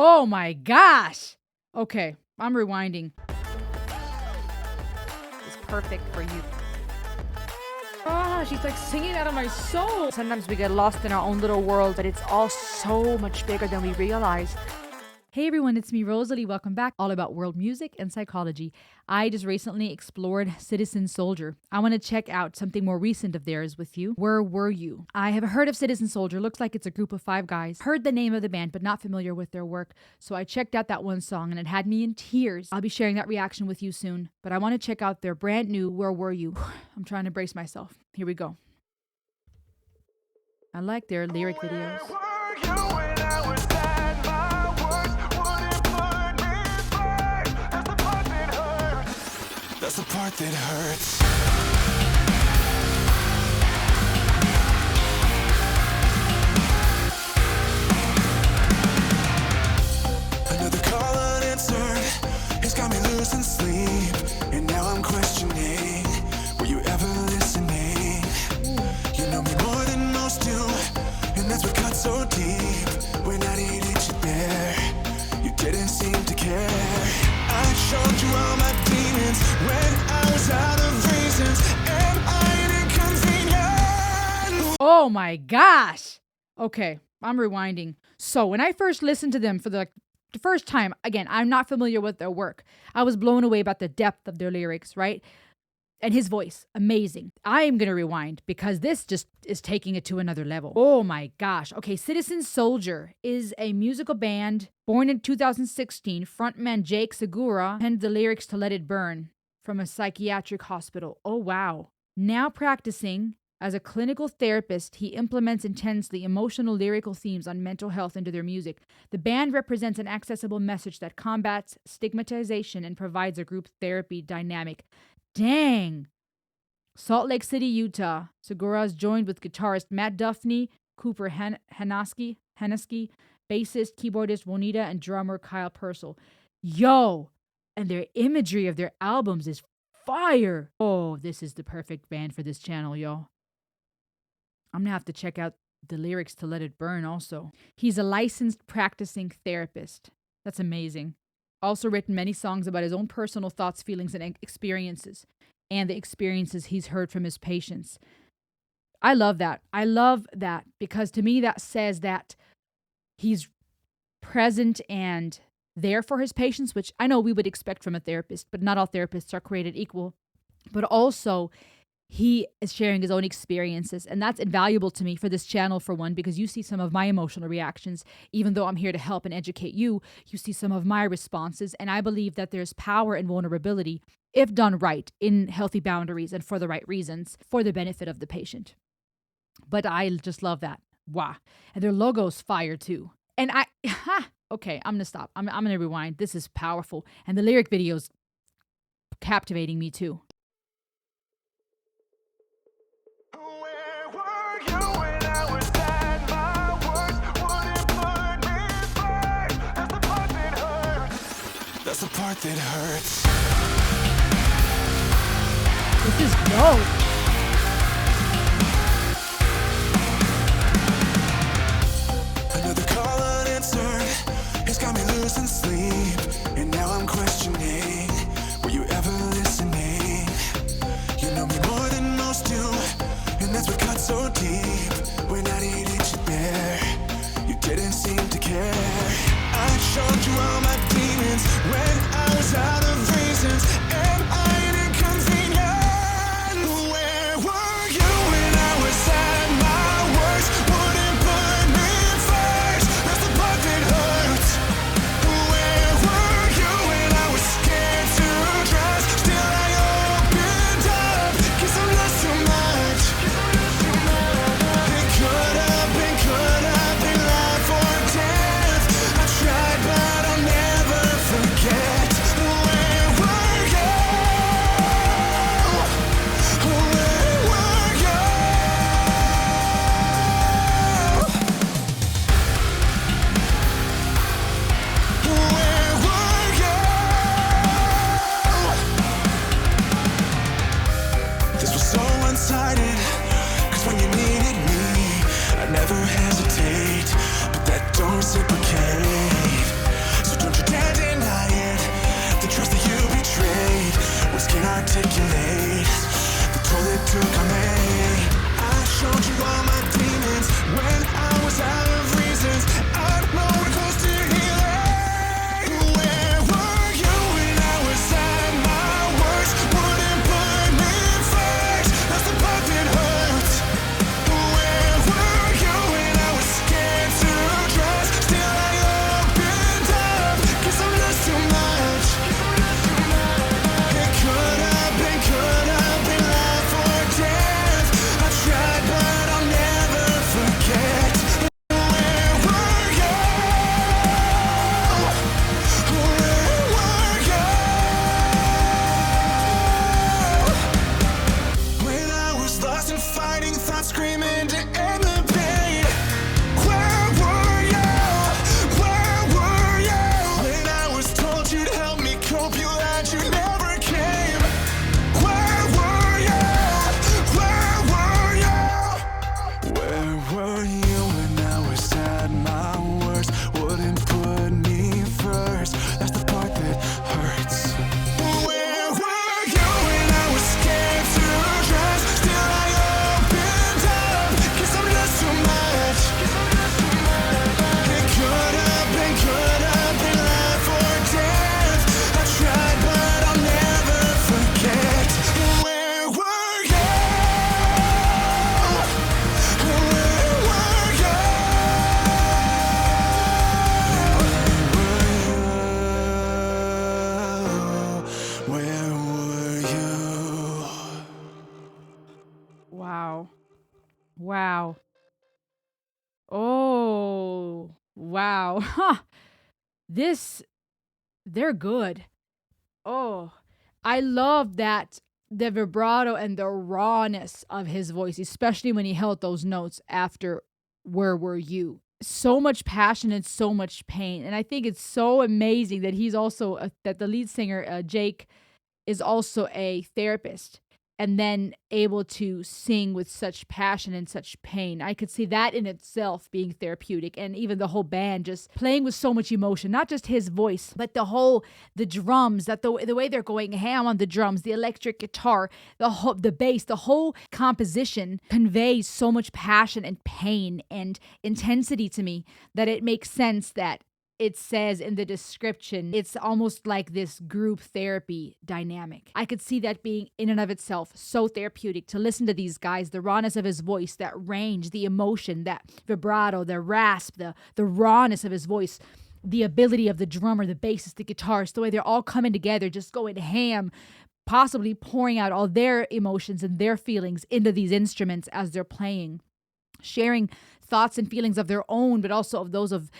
Oh my gosh! Okay, I'm rewinding. It's perfect for you. Ah, she's like singing out of my soul. Sometimes we get lost in our own little world, but it's all so much bigger than we realize. Hey everyone, it's me, Rosalie. Welcome back. All about world music and psychology. I just recently explored Citizen Soldier. I want to check out something more recent of theirs with you. Where were you? I have heard of Citizen Soldier. Looks like it's a group of 5 guys. Heard the name of the band, but not familiar with their work. So I checked out that one song and it had me in tears. I'll be sharing that reaction with you soon. But I want to check out their brand new Where Were You? I'm trying to brace myself. Here we go. I like their lyric videos. That's the part that hurts. Another call unanswered has got me losing sleep, and now I'm questioning, were you ever listening? You know me more than most do, and that's what cut so deep. When I needed you there, you didn't seem to care. I showed you all my demons when I was out of reasons, and I ain't inconvenient. Oh my gosh! Okay, I'm rewinding. So when I first listened to them for the first time, again, I'm not familiar with their work. I was blown away about the depth of their lyrics, right? And his voice, amazing. I am going to rewind because this just is taking it to another level. Oh my gosh. Okay, Citizen Soldier is a musical band born in 2016. Frontman Jake Segura penned the lyrics to Let It Burn from a psychiatric hospital. Oh wow. Now practicing as a clinical therapist, he implements intensely emotional lyrical themes on mental health into their music. The band represents an accessible message that combats stigmatization and provides a group therapy dynamic. Dang. Salt Lake City, Utah. Segura is joined with guitarist Matt Duffney, Cooper Hanaski, bassist, keyboardist Juanita, and drummer Kyle Purcell. Yo! And their imagery of their albums is fire. Oh, this is the perfect band for this channel, yo. I'm gonna have to check out the lyrics to Let It Burn also. He's a licensed practicing therapist. That's amazing. Also written many songs about his own personal thoughts, feelings, and experiences, and the experiences he's heard from his patients. I love that. I love that because to me that says that he's present and there for his patients, which I know we would expect from a therapist, but not all therapists are created equal. But also, he is sharing his own experiences, and that's invaluable to me for this channel, for one, because you see some of my emotional reactions. Even though I'm here to help and educate you, you see some of my responses, and I believe that there's power in vulnerability if done right, in healthy boundaries and for the right reasons, for the benefit of the patient. But I just love that. Wow. And their logo's fire too. And okay, I'm going to stop. I'm going to rewind. This is powerful. And the lyric video's captivating me too. That's the part that hurts. This is dope. Another call unanswered has got me losing sleep, and now I'm questioning, were you ever listening? You know me more than most do, and that's what cut so deep. When I needed you there, you didn't seem to care. I showed you all my demons when I was out of reasons, and I ain't inconvenient. Where were you when I was at my worst? Wouldn't put me first. That's the part that hurts. Where were you when I was scared to trust? Still I opened up, 'cause I lost too much. It could have been life or death. I tried, but I'll never forget. Where Oh, wow. Huh. This, they're good. Oh, I love that the vibrato and the rawness of his voice, especially when he held those notes after Where Were You? So much passion and so much pain. And I think it's so amazing that he's also, that the lead singer, Jake, is also a therapist and then able to sing with such passion and such pain. I could see that in itself being therapeutic, and even the whole band just playing with so much emotion, not just his voice, but the drums, that the way they're going ham on the drums, the electric guitar, the bass, the whole composition conveys so much passion and pain and intensity to me that it makes sense that it says in the description, it's almost like this group therapy dynamic. I could see that being in and of itself so therapeutic to listen to these guys, the rawness of his voice, that range, the emotion, that vibrato, the rasp, the rawness of his voice, the ability of the drummer, the bassist, the guitarist, the way they're all coming together, just going ham, possibly pouring out all their emotions and their feelings into these instruments as they're playing, sharing thoughts and feelings of their own, but also of those of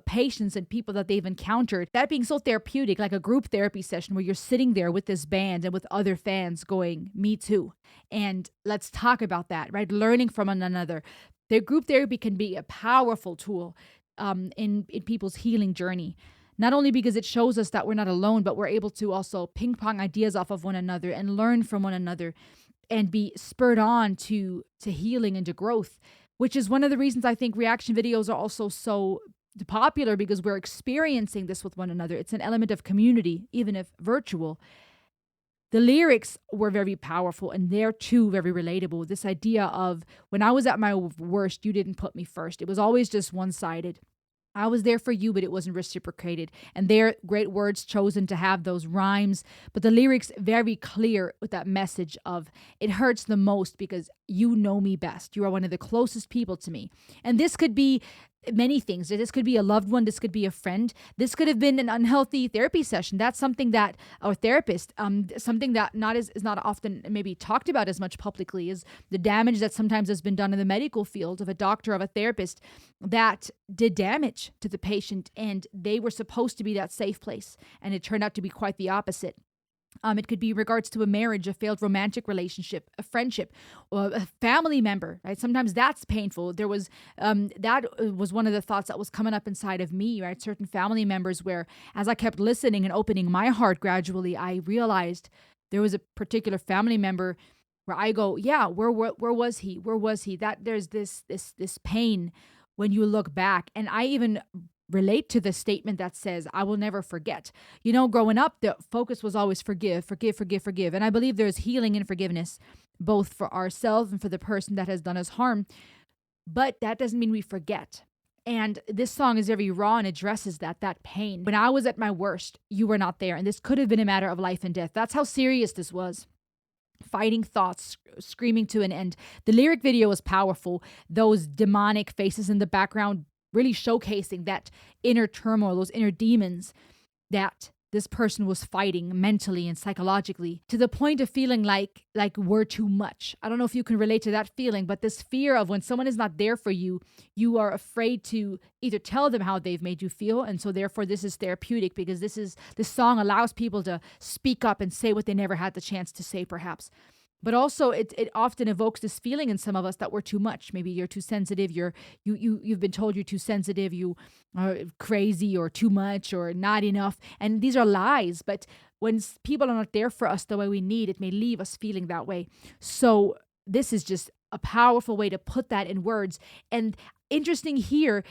patients and people that they've encountered. That being so therapeutic, like a group therapy session where you're sitting there with this band and with other fans going, me too. And let's talk about that, right? Learning from one another. Their group therapy can be a powerful tool in people's healing journey. Not only because it shows us that we're not alone, but we're able to also ping pong ideas off of one another and learn from one another and be spurred on to healing and to growth, which is one of the reasons I think reaction videos are also so popular, because we're experiencing this with one another. It's an element of community, even if virtual. The lyrics were very powerful, and they're too very relatable. This idea of, when I was at my worst, you didn't put me first. It was always just one-sided. I was there for you, but it wasn't reciprocated. And they're great words chosen to have those rhymes, but the lyrics very clear with that message of, it hurts the most because you know me best. You are one of the closest people to me. And this could be many things. This could be a loved one. This could be a friend. This could have been an unhealthy therapy session. That's something that our therapist, something that is not often maybe talked about as much publicly, is the damage that sometimes has been done in the medical field of a doctor, of a therapist that did damage to the patient, and they were supposed to be that safe place, and it turned out to be quite the opposite. It could be in regards to a marriage, a failed romantic relationship, a friendship, or a family member, right? Sometimes that's painful. There was, that was one of the thoughts that was coming up inside of me, right? Certain family members where, as I kept listening and opening my heart gradually, I realized there was a particular family member where I go, yeah, where was he? Where was he? That there's this pain when you look back. And I even relate to the statement that says, I will never forget. You know, growing up, the focus was always forgive, forgive, forgive, forgive. And I believe there's healing in forgiveness, both for ourselves and for the person that has done us harm. But that doesn't mean we forget. And this song is very raw and addresses that pain. When I was at my worst, you were not there. And this could have been a matter of life and death. That's how serious this was. Fighting thoughts, screaming to an end. The lyric video was powerful. Those demonic faces in the background really showcasing that inner turmoil, those inner demons that this person was fighting mentally and psychologically, to the point of feeling like we're too much. I don't know if you can relate to that feeling, but this fear of when someone is not there for you, you are afraid to either tell them how they've made you feel. And so therefore this is therapeutic, because this song allows people to speak up and say what they never had the chance to say, perhaps. But also, it often evokes this feeling in some of us that we're too much. Maybe you're too sensitive. You've been told you're too sensitive. You are crazy or too much or not enough. And these are lies. But when people are not there for us the way we need, it may leave us feeling that way. So this is just a powerful way to put that in words. And interesting here,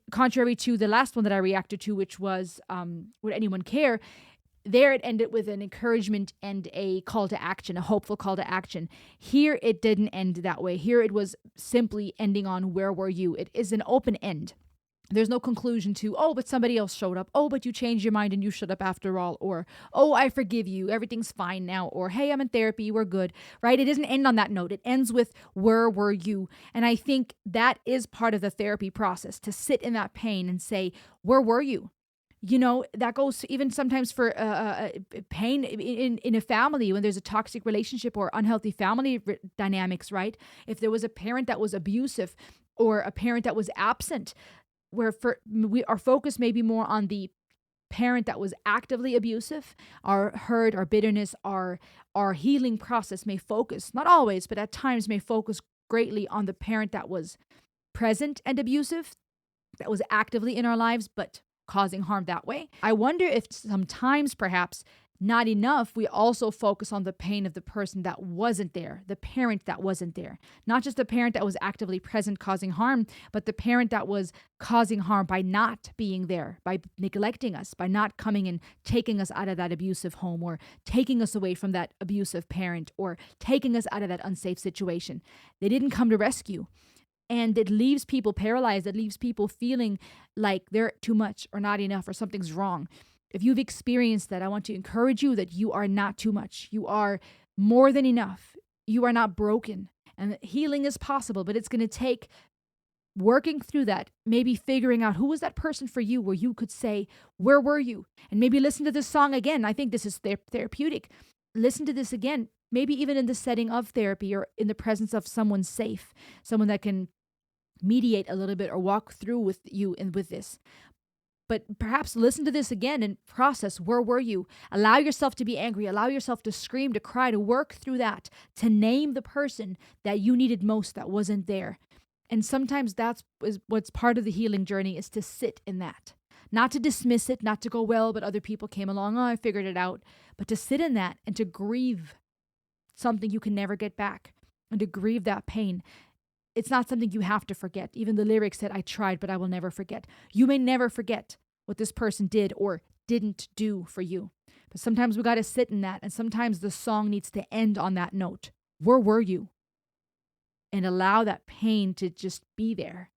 contrary to the last one that I reacted to, which was Would Anyone Care? There it ended with an encouragement and a call to action, a hopeful call to action. Here it didn't end that way. Here it was simply ending on where were you? It is an open end. There's no conclusion to, oh, but somebody else showed up. Oh, but you changed your mind and you shut up after all. Or, oh, I forgive you. Everything's fine now. Or, hey, I'm in therapy. We're good. Right? It doesn't end on that note. It ends with where were you? And I think that is part of the therapy process, to sit in that pain and say, where were you? You know, that goes even sometimes for pain in a family when there's a toxic relationship or unhealthy family dynamics, right? If there was a parent that was abusive, or a parent that was absent, where our focus may be more on the parent that was actively abusive. Our hurt, our bitterness, our healing process may focus, not always, but at times may focus greatly on the parent that was present and abusive, that was actively in our lives, but causing harm that way. I wonder if sometimes, perhaps, not enough, we also focus on the pain of the person that wasn't there, the parent that wasn't there. Not just the parent that was actively present causing harm, but the parent that was causing harm by not being there, by neglecting us, by not coming and taking us out of that abusive home, or taking us away from that abusive parent, or taking us out of that unsafe situation. They didn't come to rescue. And it leaves people paralyzed. It leaves people feeling like they're too much or not enough or something's wrong. If you've experienced that, I want to encourage you that you are not too much. You are more than enough. You are not broken. And healing is possible, but it's going to take working through that, maybe figuring out who was that person for you where you could say, where were you? And maybe listen to this song again. I think this is therapeutic. Listen to this again, maybe even in the setting of therapy or in the presence of someone safe, someone that can mediate a little bit or walk through with you and with this. But perhaps listen to this again and process, where were you? Allow yourself to be angry. Allow yourself to scream, to cry, to work through that, to name the person that you needed most that wasn't there. And sometimes that's what's part of the healing journey, is to sit in that. Not to dismiss it, not to go, well, but other people came along, oh, I figured it out. But to sit in that and to grieve something you can never get back, and to grieve that pain. It's not something you have to forget. Even the lyrics said, I tried, but I will never forget. You may never forget what this person did or didn't do for you. But sometimes we got to sit in that. And sometimes the song needs to end on that note. Where were you? And allow that pain to just be there.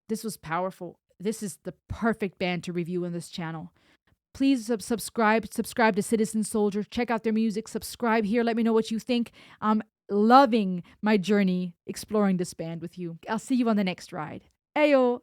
This was powerful. This is the perfect band to review on this channel. Please subscribe to Citizen Soldier. Check out their music. Subscribe here. Let me know what you think. I'm loving my journey exploring this band with you. I'll see you on the next ride. Ayo!